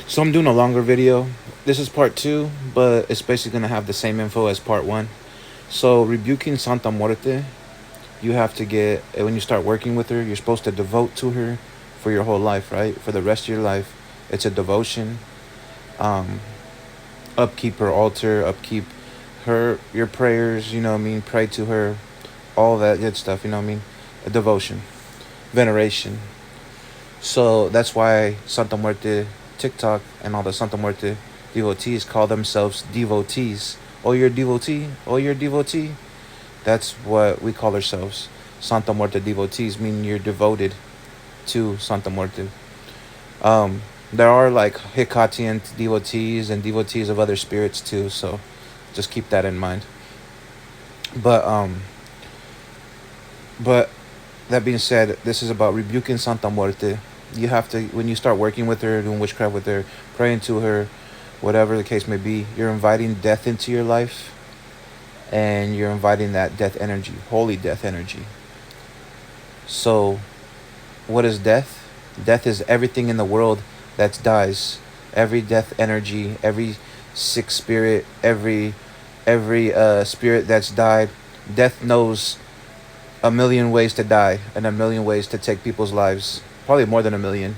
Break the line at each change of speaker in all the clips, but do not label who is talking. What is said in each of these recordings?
So I'm doing a longer video. This is part two, but it's basically gonna have the same info as part one. So rebuking Santa Muerte, you have to get when you start working with her, you're supposed to devote to her for your whole life, right? For the rest of your life. It's a devotion. Um, Upkeep her altar, upkeep her your prayers, you know what I mean? Pray to her, all that good stuff, you know what I mean? A devotion, veneration. So that's why Santa Muerte TikTok and all the Santa Muerte devotees call themselves devotees. Oh, you're a devotee? Oh, you're a devotee? That's what we call ourselves. Santa Muerte devotees, meaning you're devoted to Santa Muerte. There are like Hecatian devotees and devotees of other spirits too, so just keep that in mind. But but that being said, this is about rebuking Santa Muerte. You have to, when you start working with her, doing witchcraft with her, praying to her, whatever the case may be, you're inviting death into your life, and you're inviting that death energy, holy death energy. So what is death? Death is everything in the world that dies. Every death energy, every sick spirit, every spirit that's died. Death knows a million ways to die and a million ways to take people's lives. Probably more than a million.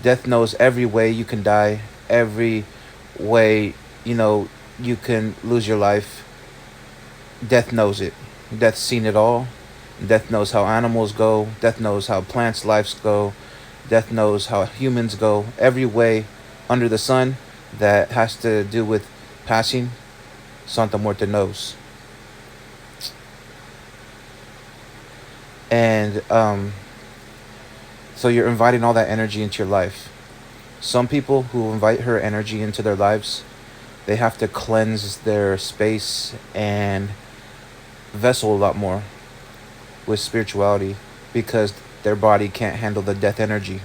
Death knows every way you can die, every way, you can lose your life. Death knows it. Death's seen it all. Death knows how animals go. Death knows how plants' lives go. Death knows how humans go. Every way under the sun that has to do with passing, Santa Muerte knows. And so you're inviting all that energy into your life. Some people who invite her energy into their lives, they have to cleanse their space and vessel a lot more with spirituality because their body can't handle the death energy.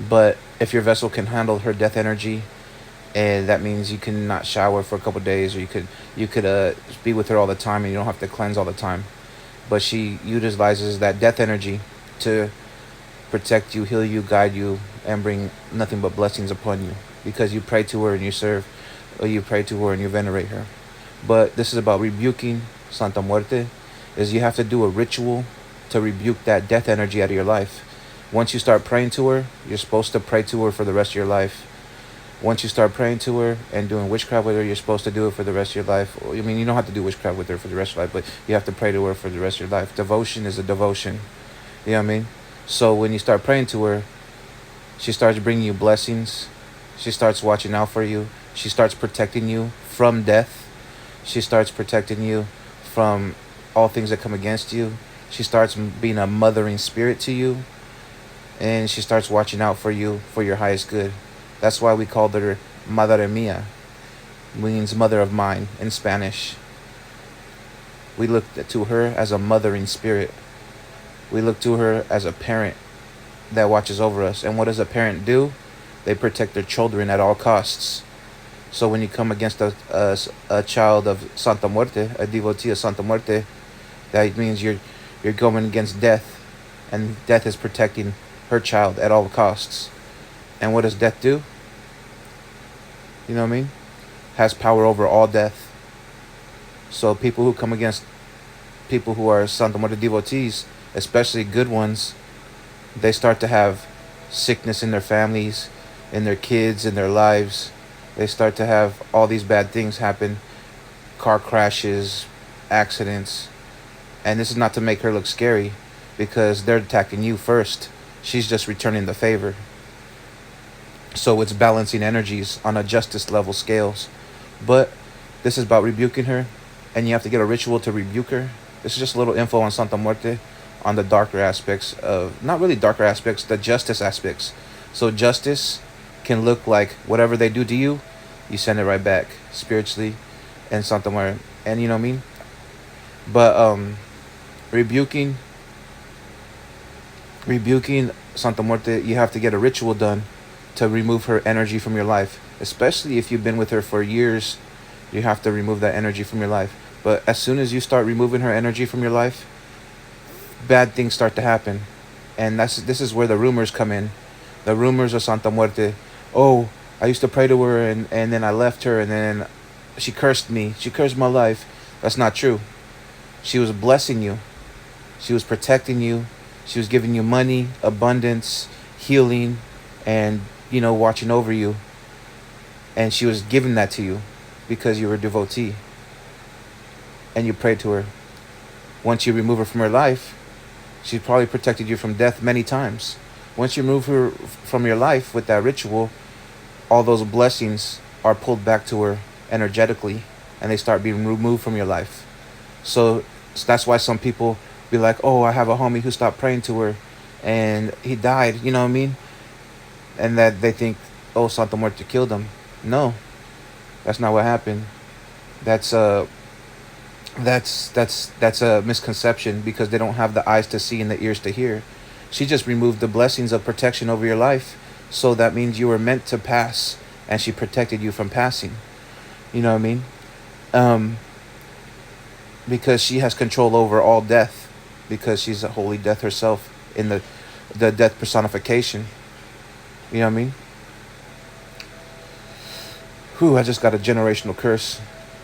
But if your vessel can handle her death energy, and that means you can not shower for a couple of days, or you could be with her all the time and you don't have to cleanse all the time. But she utilizes that death energy to protect you, heal you, guide you, and bring nothing but blessings upon you because you pray to her and you serve, or you pray to her and you venerate her. But this is about rebuking Santa Muerte. Is you have to do a ritual to rebuke that death energy out of your life. Once you start praying to her, you're supposed to pray to her for the rest of your life. Once you start praying to her and doing witchcraft with her, you're supposed to do it for the rest of your life. I mean, you don't have to do witchcraft with her for the rest of your life, but you have to pray to her for the rest of your life. Devotion is a devotion. You know what I mean? So when you start praying to her, she starts bringing you blessings. She starts watching out for you. She starts protecting you from death. She starts protecting you from all things that come against you. She starts being a mothering spirit to you. And she starts watching out for you for your highest good. That's why we called her Madre Mia, means mother of mine in Spanish. We look to her as a mothering spirit. We look to her as a parent that watches over us. And what does a parent do? They protect their children at all costs. So when you come against a child of Santa Muerte, a devotee of Santa Muerte, that means you're going against death, and death is protecting her child at all costs. And what does death do? You know what I mean? Has power over all death. So people who come against people who are Santa Muerte devotees, especially good ones, they start to have sickness in their families, in their kids, in their lives. They start to have all these bad things happen. Car crashes, accidents. And this is not to make her look scary, because they're attacking you first. She's just returning the favor. So it's balancing energies on a justice level scales. But this is about rebuking her, and you have to get a ritual to rebuke her. This is just a little info on Santa Muerte, on the darker aspects of, not really darker aspects, the justice aspects. So justice can look like whatever they do to you, you send it right back spiritually and Santa Muerte. And you know what I mean? But rebuking Santa Muerte, you have to get a ritual done to remove her energy from your life. Especially if you've been with her for years, you have to remove that energy from your life. But as soon as you start removing her energy from your life, bad things start to happen. And this is where the rumors come in. The rumors of Santa Muerte. oh, I used to pray to her, and then I left her, and then she cursed me. She cursed my life. That's not true. She was blessing you. She was protecting you. She was giving you money, abundance, healing, and, watching over you. And she was giving that to you because you were a devotee and you prayed to her. Once you remove her from her life, she probably protected you from death many times. Once you remove her from your life with that ritual, all those blessings are pulled back to her energetically, and they start being removed from your life. So that's why some people be like, oh, I have a homie who stopped praying to her and he died, you know what I mean? And that they think, oh, Santa Muerte killed him. No, that's not what happened. That's that's a misconception because they don't have the eyes to see and the ears to hear. She just removed the blessings of protection over your life. So that means you were meant to pass, and she protected you from passing. You know what I mean? Um, because she has control over all death, because she's a holy death herself in the death personification. You know what I mean? Whew, I just got a generational curse.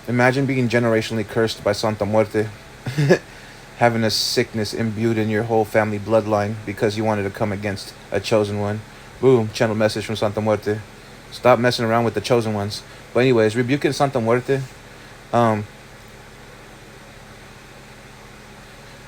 Imagine being generationally cursed by Santa Muerte. Having a sickness imbued in your whole family bloodline because you wanted to come against a chosen one. Boom, channel message from Santa Muerte. Stop messing around with the chosen ones. But anyways, rebuking Santa Muerte. Um,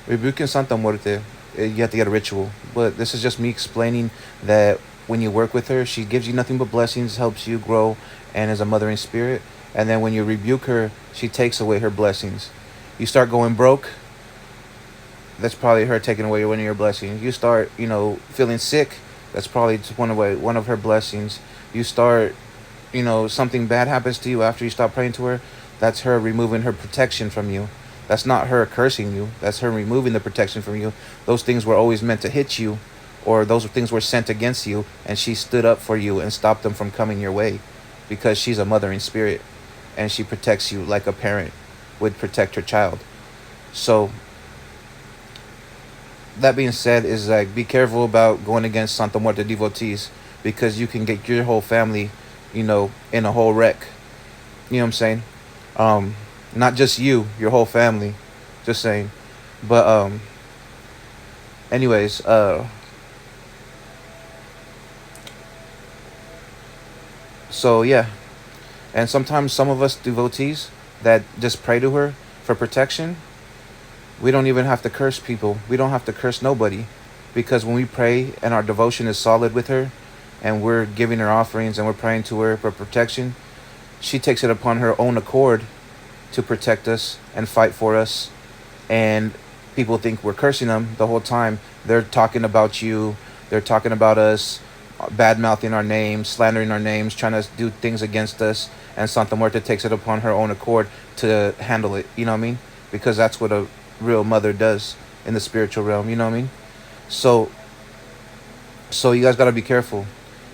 Rebuking Santa Muerte, you have to get a ritual. But this is just me explaining that when you work with her, she gives you nothing but blessings, helps you grow, and is a mothering spirit. And then when you rebuke her, she takes away her blessings. You start going broke, that's probably her taking away one of your blessings. You start, feeling sick, that's probably one of her blessings. You start, something bad happens to you after you stop praying to her, that's her removing her protection from you. That's not her cursing you. That's her removing the protection from you. Those things were always meant to hit you, or those things were sent against you, and she stood up for you and stopped them from coming your way because she's a mothering spirit, and she protects you like a parent would protect her child. So that being said, is like, be careful about going against Santa Muerte devotees, because you can get your whole family, in a whole wreck. You know what I'm saying? Not just you, your whole family. Just saying. But anyways, so yeah. And sometimes some of us devotees that just pray to her for protection, we don't even have to curse people. We don't have to curse nobody. Because when we pray and our devotion is solid with her, and we're giving her offerings and we're praying to her for protection, she takes it upon her own accord to protect us and fight for us. And people think we're cursing them the whole time. They're talking about you. They're talking about us, bad mouthing our names, slandering our names, trying to do things against us. And Santa Muerte takes it upon her own accord to handle it. You know what I mean? Because that's what a real mother does in the spiritual realm. You know what I mean? So you guys got to be careful.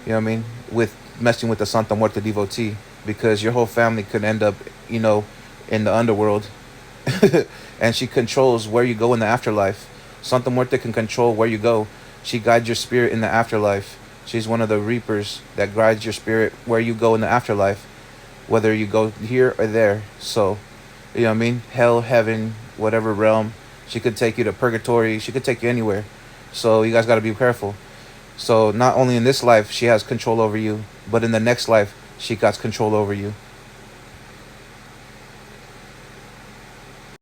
You know what I mean? With messing with the Santa Muerte devotee, because your whole family could end up, in the underworld. And she controls where you go in the afterlife. Santa Muerte can control where you go. She guides your spirit in the afterlife. She's one of the reapers that guides your spirit where you go in the afterlife, whether you go here or there. So, you know what I mean? Hell, heaven, whatever realm. She could take you to purgatory. She could take you anywhere. So you guys got to be careful. So not only in this life she has control over you, but in the next life she got control over you.